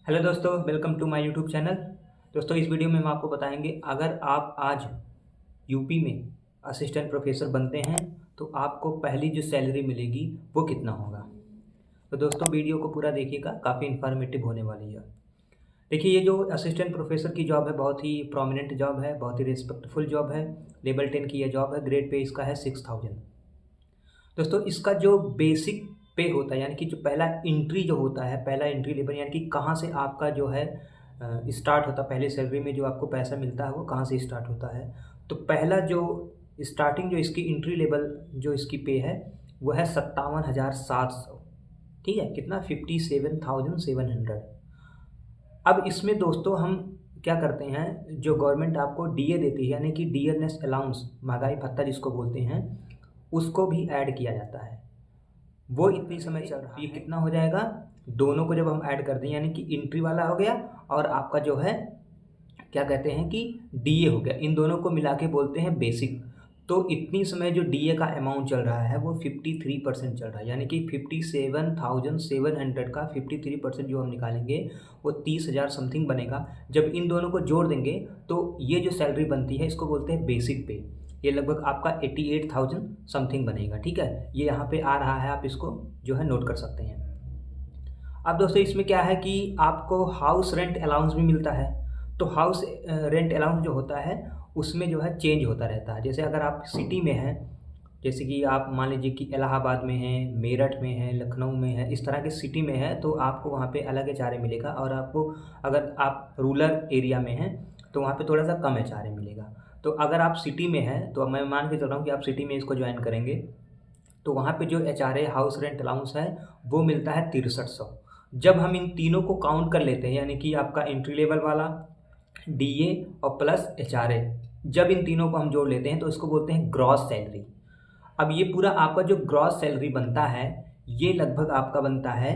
Hello दोस्तों, welcome to my YouTube channel. दोस्तों, इस वीडियो में हम आपको बताएंगे अगर आप आज यूपी में असिस्टेंट प्रोफेसर बनते हैं तो आपको पहली जो सैलरी मिलेगी वो कितना होगा। तो दोस्तों, वीडियो को पूरा देखिएगा, काफ़ी इन्फॉर्मेटिव होने वाली है। देखिए, ये जो असिस्टेंट प्रोफेसर की जॉब है बहुत ही प्रोमिनेंट जॉब है, बहुत ही रिस्पेक्टफुल जॉब है। लेवल 10 की यह जॉब है। ग्रेड पे इसका है 6000। दोस्तों, इसका जो बेसिक पे होता है यानी कि जो पहला एंट्री जो होता है, पहला एंट्री लेवल यानी कि कहाँ से आपका जो है स्टार्ट होता है, पहले सैलरी में जो आपको पैसा मिलता है वो कहाँ से स्टार्ट होता है। तो पहला जो स्टार्टिंग जो इसकी एंट्री लेवल जो इसकी पे है वो है 57,700। ठीक है, कितना 57,700। अब इसमें दोस्तों हम क्या करते हैं, जो गवर्नमेंट आपको डीए देती है यानी कि डियरनेस अलाउंस, महंगाई भत्ता जिसको बोलते हैं, उसको भी ऐड किया जाता है। वो इतनी समय चल रहा है, ये कितना हो जाएगा, दोनों को जब हम ऐड कर दें यानी कि एंट्री वाला हो गया और आपका जो है क्या कहते हैं कि डीए हो गया, इन दोनों को मिला के बोलते हैं बेसिक। तो इतनी समय जो डीए का अमाउंट चल रहा है वो 53% चल रहा है, यानी कि 57,700 का 53% जो हम निकालेंगे वो 30,000 समथिंग बनेगा। जब इन दोनों को जोड़ देंगे तो ये जो सैलरी बनती है इसको बोलते हैं बेसिक पे। ये लगभग आपका 88,000 समथिंग बनेगा। ठीक है, ये यहाँ पे आ रहा है, आप इसको जो है नोट कर सकते हैं। अब दोस्तों, इसमें क्या है कि आपको हाउस रेंट अलाउंस भी मिलता है। तो हाउस रेंट अलाउंस जो होता है उसमें जो है चेंज होता रहता है। जैसे अगर आप सिटी में हैं, जैसे कि आप मान लीजिए कि इलाहाबाद में हैं, मेरठ में हैं, लखनऊ में है, इस तरह के सिटी में है तो आपको वहाँ पे अलग एचआरए मिलेगा। और आपको अगर आप रूरल एरिया में हैं तो वहाँ पे थोड़ा सा कम एचआरए मिलेगा। तो अगर आप सिटी में हैं तो मैं मान के चल रहा हूँ कि आप सिटी में इसको ज्वाइन करेंगे तो वहाँ पे जो एचआरए हाउस रेंट अलाउंस है वो मिलता है 6300। जब हम इन तीनों को काउंट कर लेते हैं यानी कि आपका एंट्री लेवल वाला, डीए और प्लस एचआरए, जब इन तीनों को हम जोड़ लेते हैं तो इसको बोलते हैं ग्रॉस सैलरी। अब ये पूरा आपका जो ग्रॉस सैलरी बनता है ये लगभग आपका बनता है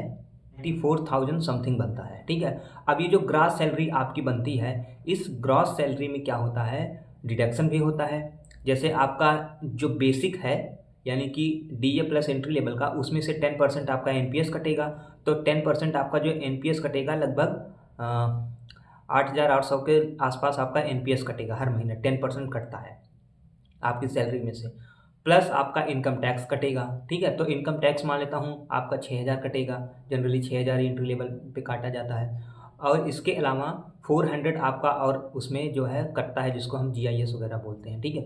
84,000 समथिंग बनता है। ठीक है, अब ये जो ग्रॉस सैलरी आपकी बनती है, इस ग्रॉस सैलरी में क्या होता है, डिडक्शन भी होता है। जैसे आपका जो बेसिक है यानी कि डीए प्लस एंट्री लेवल का, उसमें से 10% आपका एनपीएस कटेगा। तो 10% आपका जो एनपीएस कटेगा लगभग 8,800 के आसपास आपका एनपीएस कटेगा। हर महीने 10% कटता है आपकी सैलरी में से। प्लस आपका इनकम टैक्स कटेगा। ठीक है, तो इनकम टैक्स मान लेता हूँ आपका 6,000 कटेगा। जनरली 6,000 एंट्री लेवल पे काटा जाता है। और इसके अलावा 400 आपका और उसमें जो है कटता है जिसको हम जीआईएस वगैरह बोलते हैं। ठीक है,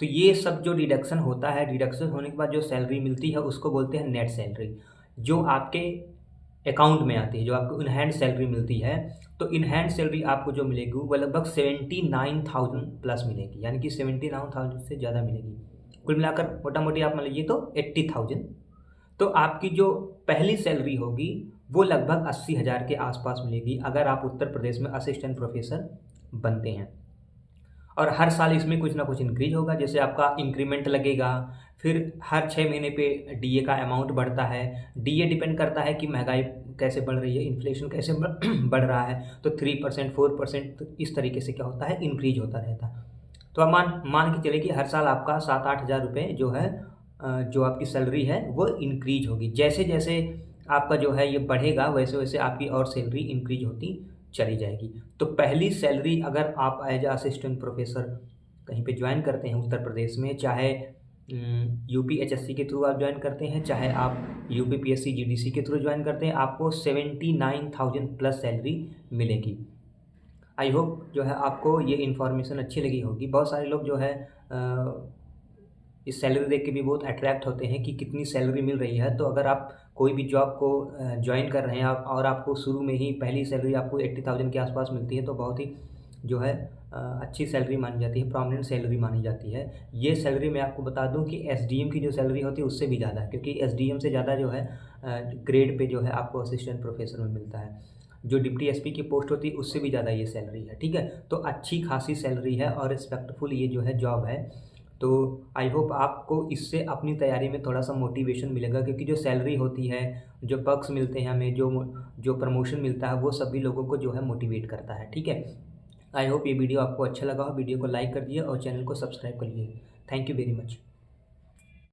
तो ये सब जो डिडक्शन होता है, डिडक्शन होने के बाद जो सैलरी मिलती है उसको बोलते हैं नेट सैलरी, जो आपके अकाउंट में आती है, जो आपको इन हैंड सैलरी मिलती है। तो इन हैंड सैलरी आपको जो मिलेगी वो लगभग 79,000 प्लस मिलेगी, यानी कि 79,000 से ज़्यादा मिलेगी। कुल मिलाकर मोटा मोटी आप मान लीजिए तो 80,000। तो आपकी जो पहली सैलरी होगी वो लगभग 80,000 के आसपास मिलेगी अगर आप उत्तर प्रदेश में असिस्टेंट प्रोफेसर बनते हैं। और हर साल इसमें कुछ ना कुछ इंक्रीज होगा, जैसे आपका इंक्रीमेंट लगेगा, फिर हर 6 महीने पे डीए का अमाउंट बढ़ता है। डीए डिपेंड करता है कि महंगाई कैसे बढ़ रही है, इन्फ्लेशन कैसे बढ़ रहा है। तो 3% 4% तो इस तरीके से क्या होता है, इंक्रीज होता रहता है। तो अब मान के चले कि हर साल आपका 7-8 हज़ार रुपये जो है जो आपकी सैलरी है वो इंक्रीज होगी। जैसे जैसे आपका जो है ये बढ़ेगा वैसे वैसे आपकी और सैलरी इंक्रीज होती चली जाएगी। तो पहली सैलरी अगर आप एज असिस्टेंट प्रोफेसर कहीं पे ज्वाइन करते हैं उत्तर प्रदेश में, चाहे यूपी एचएससी के थ्रू आप ज्वाइन करते हैं, चाहे आप यूपी पीएससी जीडीसी के थ्रू ज्वाइन करते हैं, आपको 79,000 प्लस सैलरी मिलेगी। आई होप जो है आपको ये इन्फॉर्मेशन अच्छी लगी होगी। बहुत सारे लोग जो है इस सैलरी देख के भी बहुत अट्रैक्ट होते हैं कि कितनी सैलरी मिल रही है। तो अगर आप कोई भी जॉब को ज्वाइन कर रहे हैं और आपको शुरू में ही पहली सैलरी आपको 80,000 के आसपास मिलती है तो बहुत ही जो है अच्छी सैलरी मानी जाती है, प्रोमिनेंट सैलरी मानी जाती है। ये सैलरी मैं आपको बता दूं कि एसडीएम की जो सैलरी होती है उससे भी ज़्यादा है, क्योंकि एसडीएम से ज़्यादा जो है ग्रेड पे जो है आपको असिस्टेंट प्रोफेसर में मिलता है। जो डिप्टी एसपी की पोस्ट होती है उससे भी ज़्यादा ये सैलरी है। ठीक है, तो अच्छी खासी सैलरी है और रिस्पेक्टफुल ये जो है जॉब है। तो आई होप आपको इससे अपनी तैयारी में थोड़ा सा मोटिवेशन मिलेगा, क्योंकि जो सैलरी होती है, जो पक्ष मिलते हैं हमें, जो प्रमोशन मिलता है वो सभी लोगों को जो है मोटिवेट करता है। ठीक है, आई होप ये वीडियो आपको अच्छा लगा हो। वीडियो को लाइक कर दिए और चैनल को सब्सक्राइब कर लीजिए। Thank you very much.